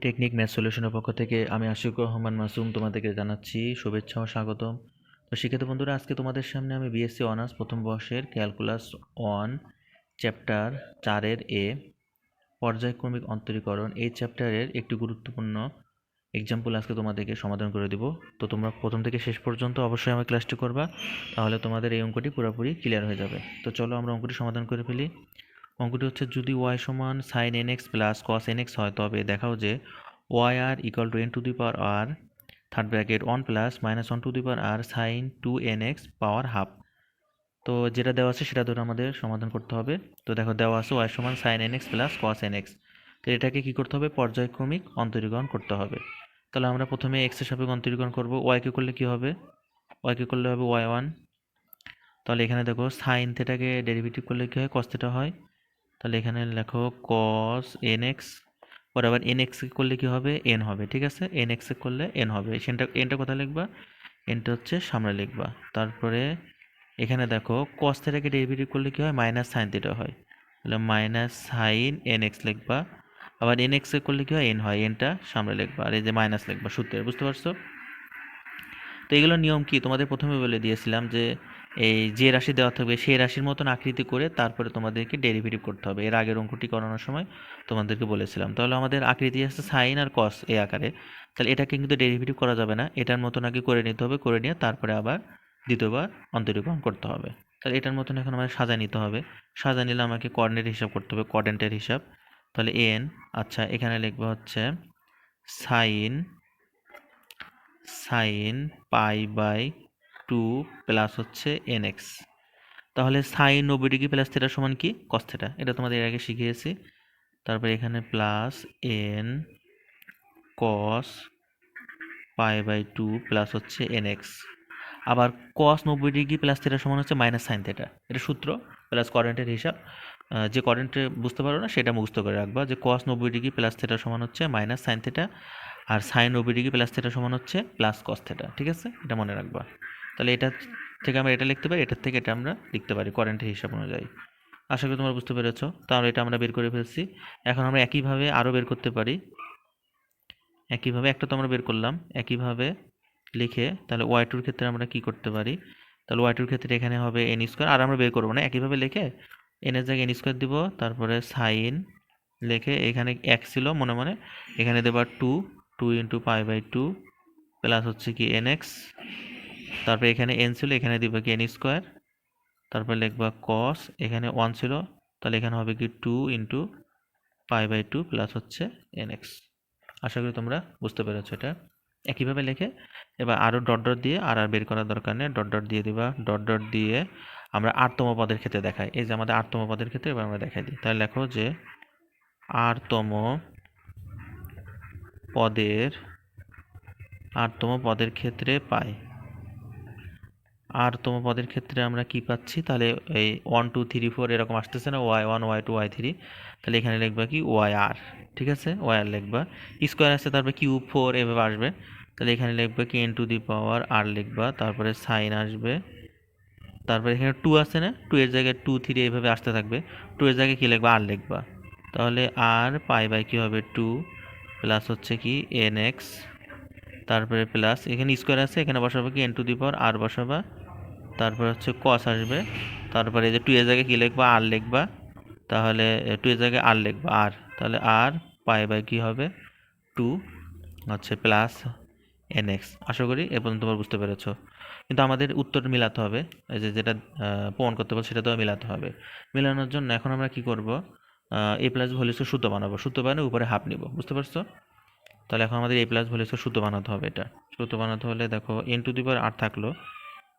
Technique math সলিউশনের পক্ষ থেকে আমি আশিকুর রহমান মাসুম তোমাদেরকে জানাচ্ছি শুভেচ্ছা ও স্বাগতম। তো শিক্ষিত বন্ধুরা, আজকে তোমাদের সামনে আমি বিএসসি অনার্স প্রথম বর্ষের ক্যালকুলাস 1 চ্যাপ্টার 4-এর পর্যায়ক্রমিক অন্তরীকরণ এই চ্যাপ্টারের একটি গুরুত্বপূর্ণ এক্সাম্পল আজকে তোমাদেরকে সমাধান করে দিব। তো তোমরা প্রথম থেকে শেষ পর্যন্ত অবশ্যই আমার ক্লাসটি করবা, তাহলে তোমাদের এই অঙ্কটি পুরোপুরি ক্লিয়ার হয়ে যাবে। তো চলো আমরা অঙ্কটি সমাধান করে ফেলি। অঙ্কটি হচ্ছে, যদি ওয়াই সমান sine N X plus cos N X হয়, তবে দেখাও যে Y R equal to N to the power R third bracket 1 plus minus 1 to the power R sine 2nx power half. তো যেটা দেওয়া আছে সেটা ধরে আমাদের সমাধান করতে হবে। তো দেখো, দেওয়া আছে ওয়াই সমান sine N X plus cos N x. তো এটাকে কী করতে হবে? পর্যায়ক্রমিক অন্তরীকরণ করতে হবে। তাহলে আমরা প্রথমে এক্সের সাপেক্ষে অন্তরীকরণ করব। ওয়াইকে করলে কী হবে? ওয়াইকে করলে হবে ওয়াই ওয়ান। তাহলে এখানে দেখো, সাইন থেটাকে ডেরিভেটিভ করলে কী হয়? কস থেটা হয়। তাহলে এখানে লেখো কস এন এক্স, পরে আবার এন এক্স করলে কী হবে? এন হবে। ঠিক আছে, এন এক্স করলে এন হবে। এনটা কোথায় লিখবা? এনটা হচ্ছে সামনে লিখবা। তারপরে এখানে দেখো, কস থেটাকে ডেরিভেটিভ করলে কী হয়? মাইনাস সাইন থেটা হয়। তাহলে মাইনাস সাইন এন এক্স লিখবা। আবার এন এক্স করলে কী হয়? এন হয়। এনটা সামনে লিখবা, আর এই যে মাইনাস লিখবা সূত্রে। বুঝতে পারছো? তো এগুলোর নিয়ম কি তোমাদের প্রথমে বলে দিয়েছিলাম, যে এই যে রাশি দেওয়া থাকবে সেই রাশির মতন আকৃতি করে তারপরে তোমাদেরকে ডেরিভেটিভ করতে হবে। এর আগের অঙ্কটি করানোর সময় তোমাদেরকে বলেছিলাম। তাহলে আমাদের আকৃতি আছে সাইন আর কস এই আকারে। তাহলে এটাকে কিন্তু ডেরিভেটিভ করা যাবে না, এটার মতন আগে করে নিতে হবে, করে নিয়ে তারপরে আবার দ্বিতীয়বার অন্তরীকরণ করতে হবে। তাহলে এটার মতন এখন আমাদের সাজায় নিতে হবে। সাজা নিলে আমাকে কোঅর্ডিনেট হিসাব করতে হবে, কোঅর্ডিনেটের হিসাব। তাহলে এন, আচ্ছা এখানে লিখবো হচ্ছে sine sine pi by 2 plus হচ্ছে এন এক্স। তাহলে সাইন 90 ডিগ্রি প্লাস থেটা সমান কি? Cos theta. এটা তোমাদের এর আগে শিখিয়েছি। তারপরে এখানে plus N cos pi by 2 plus হচ্ছে এন এক্স। আবার কস 90 ডিগ্রি প্লাস থেটা সমান হচ্ছে মাইনাস সাইন থেটা। এটা সূত্র প্লাস কোঅর্ডিনেটের হিসাব। যে কোঅর্ডিনেটে বুঝতে পারো না সেটা মুখস্থ করে রাখবা, যে কস 90 ডিগ্রি প্লাস থেটা সমান হচ্ছে মাইনাস সাইন থেটা, আর সাইন 90 ডিগ্রি প্লাস থেটা সমান হচ্ছে প্লাস কস থেটা। ঠিক আছে, এটা মনে রাখবা। তাহলে এটা থেকে আমরা এটা লিখতে পারি, এটার থেকে এটা আমরা লিখতে পারি কোঅর্ডিনেটের হিসাব অনুযায়ী। আশা করি তোমরা বুঝতে পেরেছো। তাহলে এটা আমরা বের করে ফেলছি। এখন আমরা একইভাবে আরও বের করতে পারি। একইভাবে একটা তো আমরা বের করলাম, একইভাবে লিখে তাহলে ওয়াই টুর ক্ষেত্রে আমরা কি করতে পারি? তাহলে ওয়াই টুর ক্ষেত্রে এখানে হবে এন স্কোয়ার, আর আমরা বের করবো না, একইভাবে লিখে এনের জায়গায় এন স্কোয়ার দিব, তারপরে সাইন লিখে এখানে এক ছিল মনে মনে, এখানে দেবা 2 ইন্টু পাই বাই 2 প্লাস হচ্ছে কি এন এক্স। তারপরে এখানে এন ছিল, এখানে দিবা কি এন স্কোয়ার। তারপর লিখবা কস, এখানে 1 ছিল, তাহলে এখানে হবে কি 2 ইন্টু পাই বাই 2 প্লাস হচ্ছে এন এক্স। আশা করি তোমরা বুঝতে পেরেছো এটা। একইভাবে লিখে এবার আরও ডট ডট দিয়ে, আর বের করার দরকার নেই, ডট ডট দিয়ে দিবা। ডট ডট দিয়ে আমরা আরতম পদের ক্ষেত্রে দেখাই। এই যে আমাদের আরতম পদের ক্ষেত্রে এবার আমরা দেখাই দিই। তাহলে লেখো যে আরতম পদের ক্ষেত্রে পাই। আরতম পদের ক্ষেত্রে আমরা কি পাচ্ছি? তাহলে এই 1 2 3 4 এরকম আসতেছে না, Y one Y two Y three. তাহলে এখানে লিখবা কি ওয়াই আর। ঠিক আছে, ওয়াই আর লিখবা। স্কোয়ার আসছে, তারপরে কিউব 4 এভাবে আসবে। তাহলে এখানে লিখবা কি এন টু দি পাওয়ার আর লিখবা, তারপরে সাইন আসবে, তারপরে এখানে 2 আছে না, 2 এর জায়গায় 2 3 এইভাবে আসতে থাকবে। 2 এর জায়গায় কি লিখবা? আর লিখবা। তাহলে আর পাই বাই কি হবে 2 প্লাস হচ্ছে কি এন এক্স, তারপরে প্লাস এখানে স্কোয়ার আছে, এখানে বসাবো কি এন টু দি পাওয়ার আর বসাবা, তারপরে হচ্ছে কস আসবে, তারপরে এই যে 2 এর জায়গায় কি লিখবা? আর লিখবা। তাহলে 2 এর জায়গায় আর লিখবা আর, তাহলে আর পাই বাই কি হবে 2 হচ্ছে প্লাস এন এক্স। আশা করি এ পর্যন্ত তোমরা বুঝতে পেরেছো। কিন্তু আমাদের উত্তর মিলাতে হবে, এই যে যেটা প্রমাণ করতে বলছে সেটা তো মিলাতে হবে। মেলানোর জন্য এখন আমরা কি করব? এ প্লাস ভ্যালু স্কয়ার সূত্র বানাবো। সূত্র বানিয়ে উপরে হাফ নিব। বুঝতে পারছো? তাহলে এখন আমাদের এ প্লাস ভ্যালু স্কয়ার সূত্র বানাতে হবে। এটা সূত্র বানাতে হলে দেখো, এন টু দি পাওয়ার আর থাকলো,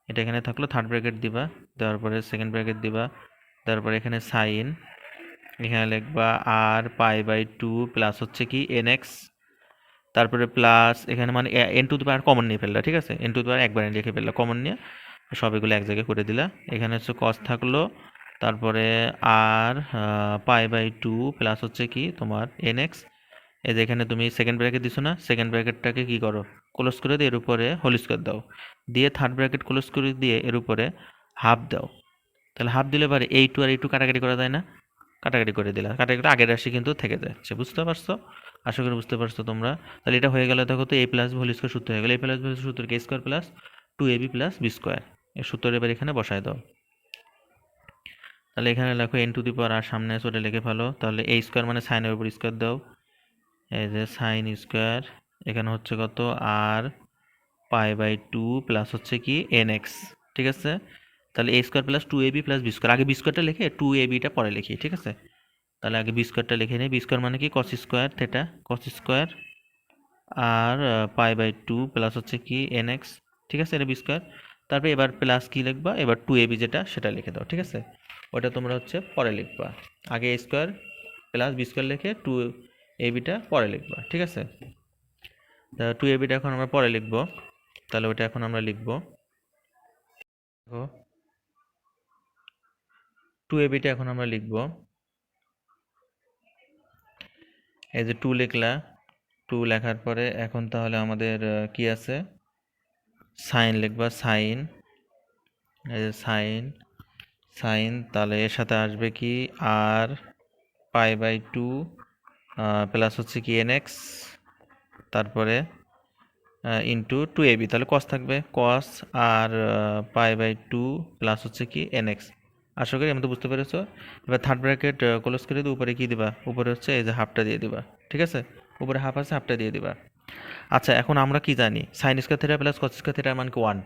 এটা এখানে থাকলো, থার্ড ব্র্যাকেট দিবা, দেওয়ার পরে সেকেন্ড ব্র্যাকেট দিবা, তারপরে এখানে সাইন, এখানে লিখবা আর পাই বাই 2 প্লাস হচ্ছে কি এন এক্স, তারপরে প্লাস এখানে মানে N to the power common নিয়ে ফেললা। ঠিক আছে, এন টু দি পাওয়ার একবারে লিখে ফেললা, কমন নিয়ে সব এগুলো এক জায়গায় করে দিলা। এখানে হচ্ছে কস থাকলো, তারপরে আর পাই বাই 2 প্লাস হচ্ছে কি তোমার এন এক্স। এই যে এখানে তুমি সেকেন্ড ব্র্যাকেট দিছো না, সেকেন্ড ব্র্যাকেটটাকে কি করো? ক্লোজ করে দিয়ে এর উপরে হোল স্কোয়ার দাও, দিয়ে থার্ড ব্র্যাকেট ক্লোজ করে দিয়ে এর উপরে হাফ দাও। তাহলে হাফ দিলে পারে এই টু আর এই টু কাটাকাটি করা যায় না, কাটাকাটি করে দিলা, কাটাকাটি করে আগের রাশি কিন্তু থেকে যাচ্ছে। বুঝতে পারছো? আশা করি বুঝতে পারছো তোমরা। তাহলে এটা হয়ে গেল, দেখো তো a প্লাস হোল স্কোয়ার সূত্র হয়ে গেল। a প্লাস হোল সূত্র a square plus 2ab plus b square. এর সূত্র এবার এখানে বসায় দাও। তাহলে এখানে লেখো n টু দি পাওয়ার আর সামনে আছে ওটা লিখে ফেলো। তাহলে a স্কোয়ার মানে সাইনের উপর স্কোয়ার দাও, এই যে সাইন স্কোয়ার, এখানে হচ্ছে কত আর পাই বাই 2 প্লাস হচ্ছে কি nx। ঠিক আছে, তাহলে a square plus 2ab plus b square, আগে b স্কোয়ারটা লিখে 2abটা পরে লিখি। ঠিক আছে, তাহলে আগে বি স্কোয়ারটা লিখে নিই। বি স্কোয়ার মানে কি cos square theta, cos square R pi by 2 plus হচ্ছে কি এন এক্স। ঠিক আছে, এটা বি স্কোয়ার। তারপরে এবার প্লাস কি লিখবা, এবার 2ab যেটা সেটা লিখে দাও। ঠিক আছে, ওটা তোমরা হচ্ছে পরে লিখবা। আগে এ স্কোয়ার প্লাস বি স্কোয়ার লিখে 2abটা পরে লিখবা। ঠিক আছে, 2abটা এখন আমরা পরে লিখবো। তাহলে ওটা এখন আমরা লিখবো, দেখো 2abটা এখন আমরা লিখবো। এই যে 2 লিখলা, 2 লেখার পরে এখন তাহলে আমাদের কি আছে, সাইন লিখবা, সাইন, এই যে সাইন, সাইন, তাহলে এর সাথে আসবে কি আর পাই বাই 2 প্লাস হচ্ছে কি এন এক্স, তারপরে ইন্টু 2ab, তাহলে কস থাকবে, কস আর পাই বাই 2 প্লাস হচ্ছে কি এন এক্স। আশা করি আমি তো বুঝতে পেরেছো। এবার থার্ড ব্র্যাকেট ক্লোজ করে দিয়ে উপরে কি দিবা, উপরে হচ্ছে এই যে হাফটা দিয়ে দিবা। ঠিক আছে, উপরে হাফ আছে, হাফটা দিয়ে দিবা। আচ্ছা, এখন আমরা কি জানি, sine square theta plus cos square থিটার মান কি 1,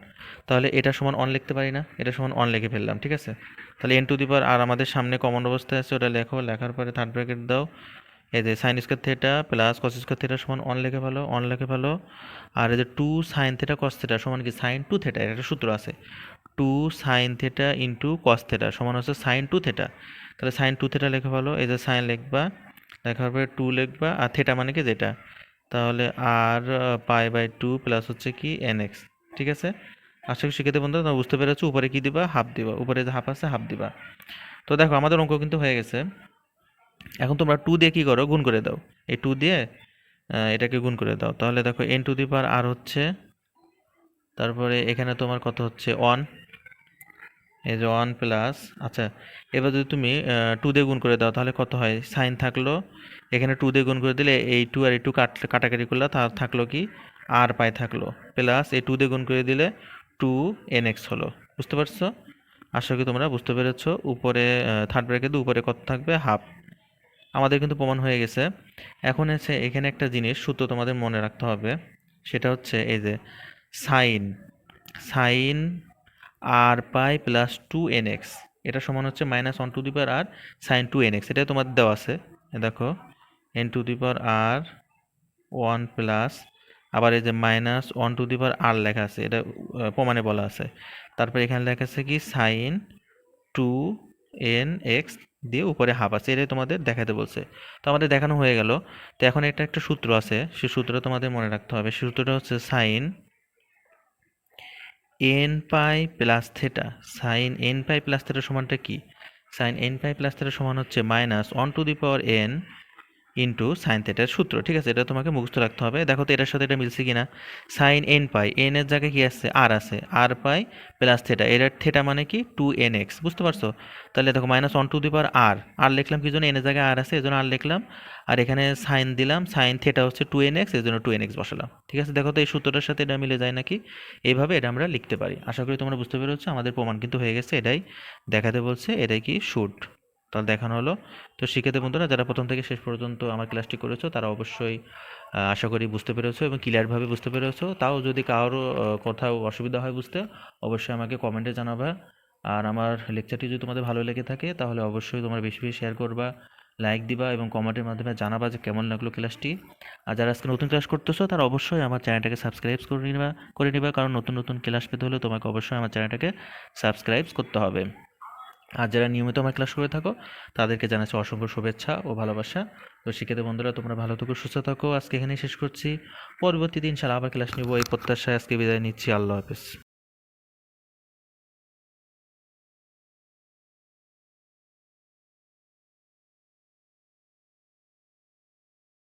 তাহলে এটা সমান 1 লিখতে পারি না, এটা সমান 1 লিখে ফেললাম। ঠিক আছে, তাহলে এন টু দি পাওয়ার আর আমাদের সামনে কমন অবস্থায় আছে ওটা লেখো, লেখার পরে থার্ড ব্র্যাকেট দাও, এই যে sine square theta plus cos square theta সমান 1 লিখে ফেলো, 1 লিখে ফেলো। আর এই যে 2 সাইন থিটা কস থিটা সমান কি সাইন 2 থিটা, এটা একটা সূত্র আছে, 2 sine theta into cos theta সমান হচ্ছে সাইন 2 থিটা। তাহলে সাইন 2 থিটা লিখে ফেলো, এই যে সাইন লিখবা, লেখার পরে 2 লিখবা, আর থিটা মানে কি যেটা, তাহলে আর পাই বাই 2 প্লাস হচ্ছে কি এন এক্স। ঠিক আছে, আশা করি শিখেতে বন্ধু তোমরা বুঝতে পেরেছো। উপরে কি দিবা, হাফ দিবা, উপরে যে হাফ আছে হাফ দিবা। তো দেখো আমাদের অঙ্ক কিন্তু হয়ে গেছে। এখন তোমরা 2 দিয়ে কি করো, গুণ করে দাও, এই 2 দিয়ে এটাকে গুণ করে দাও। তাহলে দেখো এন টু দি পাওয়ার আর হচ্ছে, তারপরে এখানে তোমার কত হচ্ছে 1, এই যে 1 প্লাস, আচ্ছা এবার যদি তুমি 2 দিয়ে গুণ করে দাও তাহলে কত হয়, সাইন থাকলো, এখানে 2 দিয়ে গুণ করে দিলে এই 2 আর এই 2 কাটাকাটি করলে তা থাকলো কি আর পাই থাকলো, প্লাস এই 2 দিয়ে গুণ করে দিলে 2 এন এক্স হলো। বুঝতে পারছো? আশা করি তোমরা বুঝতে পেরেছো। উপরে থার্ড ব্র্যাকেট উপরে কত থাকবে, হাফ। আমাদের কিন্তু প্রমাণ হয়ে গেছে। এখন হচ্ছে এখানে একটা জিনিস সূত্র তোমাদের মনে রাখতে হবে, সেটা হচ্ছে এই যে sine, sine R pi plus 2nx, এটা সমান হচ্ছে minus 1 to the power R sine 2nx, এটা তোমাদের দেওয়া আছে। দেখো n to the power R 1 plus, আবার এই যে মাইনাস 1 টু দি পাওয়ার আর লেখা আছে, এটা প্রমাণে বলা আছে। তারপর এখানে লেখা আছে কি সাইন 2nx দিয়ে উপরে হাফ আছে, এটাই তোমাদের দেখাতে বলছে। তো আমাদের দেখানো হয়ে গেল। তো এখন এটা একটা সূত্র আছে, সেই সূত্রটা তোমাদের মনে রাখতে হবে। সেই সূত্রটা হচ্ছে sine n pi plus theta, sine n pi plus theta সমানটা কি, sine n pi plus theta সমান হচ্ছে minus 1 to the power n into sine থেটার সূত্র। ঠিক আছে, এটা তোমাকে মুখস্থ রাখতে হবে। দেখো তো এটার সাথে এটা মিলছে কিনা, সাইন এন পাই, এন এর জায়গায় কি আছে, আর আছে, আর পাই প্লাস থেটা, এর থেটা মানে কি 2nx। বুঝতে পারছো? তাহলে দেখো মাইনাস 1 টু দি পাওয়ার আর লিখলাম কি জন্য, এন এর জায়গায় আর আছে এই জন্য আর লিখলাম, আর এখানে সাইন দিলাম, সাইন থেটা হচ্ছে 2nx, এই জন্য 2nx বসালাম। ঠিক আছে, দেখো তো এই সূত্রটার সাথে এটা মিলে যায় নাকি, এইভাবে এটা আমরা লিখতে পারি। আশা করি তোমরা বুঝতে পেরেছো। আমাদের প্রমাণ কিন্তু হয়ে গেছে, এটাই দেখাতে বলছে, এটাই কি শুট, তাহলে দেখানো হলো। তো শিক্ষার্থী বন্ধুরা যারা প্রথম থেকে শেষ পর্যন্ত আমার ক্লাসটি করেছো তারা অবশ্যই আশা করি বুঝতে পেরেছো এবং ক্লিয়ারভাবে বুঝতে পেরেছো। তাও যদি কারো কোথাও অসুবিধা হয় বুঝতে, অবশ্যই আমাকে কমেন্টে জানাবা। আর আমার লেকচারটি যদি তোমাদের ভালো লেগে থাকে তাহলে অবশ্যই তোমরা বেশি বেশি শেয়ার করবা, লাইক দিবা এবং কমেন্টের মাধ্যমে জানাবা যে কেমন লাগলো ক্লাসটি। আর যারা আজকে নতুন ক্লাস করতেছো তারা অবশ্যই আমার চ্যানেলটাকে সাবস্ক্রাইব করে নিবা, কারণ নতুন নতুন ক্লাস পেতে হলে তোমাকে অবশ্যই আমার চ্যানেলটাকে সাবস্ক্রাইব করতে হবে। আর যারা নিয়মিত আমার ক্লাস করে থাকো তাদেরকে জানাচ্ছি অসংখ্য শুভেচ্ছা ও ভালোবাসা। তো শিক্ষার্থী বন্ধুরা তোমরা ভালো থাকো, সুস্থ থাকো। আজকে এখানেই শেষ করছি, পরবর্তী দিন ইনশাআল্লাহ আবার ক্লাস নিব এই প্রত্যাশায় আজকে বিদায় নিচ্ছি। আল্লাহ হাফেজ।